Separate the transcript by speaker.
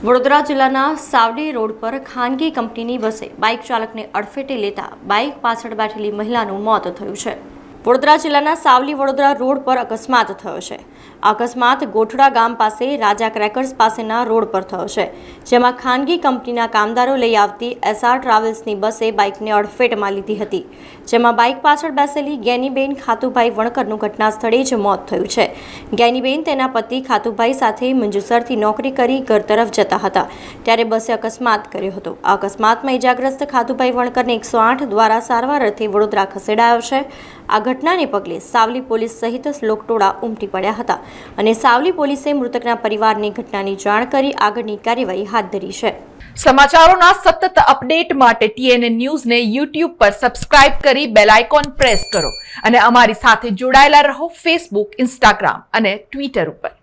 Speaker 1: વડોદરા જિલ્લાના સાવલી રોડ પર ખાનગી કંપનીની બસે બાઇક ચાલકને અડફેટે લેતા બાઇક પાછળ બેઠેલી મહિલાનું મોત થયું છે। વડોદરા જિલ્લાના સાવલી વડોદરા રોડ પર અકસ્માત થયો છે। અકસ્માત ગોઠડા ગામ પાસે રાજા ક્રેકર્સ પાસેના રોડ પર થયો છે, જેમાં ખાનગી કંપનીના કામદારો લઈ આવતી એસઆર ટ્રાવેલ્સની બસે બાઇકને અડફેટમાં લીધી હતી, જેમાં બાઇક પાછળ બેસેલી ગેનીબેન ખાતુભાઈ વણકરનું ઘટના સ્થળે જ મોત થયું છે। ગેનીબેન તેના પતિ ખાતુભાઈ સાથે મંજુસરથી નોકરી કરી ઘર તરફ જતા હતા, ત્યારે બસે અકસ્માત કર્યો હતો। આ અકસ્માતમાં ઇજાગ્રસ્ત ખાતુભાઈ વણકરને 108 દ્વારા સારવાર અર્થે વડોદરા ખસેડાયો છે। આ ઘટનાને પગલે સાવલી પોલીસ સહિત લોકટોળા ઉમટી પડ્યા હતા અને સાવલી પોલીસે મૃતકના પરિવારને ઘટનાની જાણ કરી આગળની કાર્યવાહી હાથ ધરી છે।
Speaker 2: સમાચારોના સતત અપડેટ માટે TNN ન્યૂઝને YouTube પર સબસ્ક્રાઇબ કરી બેલ આઇકોન પ્રેસ કરો અને અમારી સાથે જોડાયેલા રહો Facebook, Instagram અને Twitter ઉપર।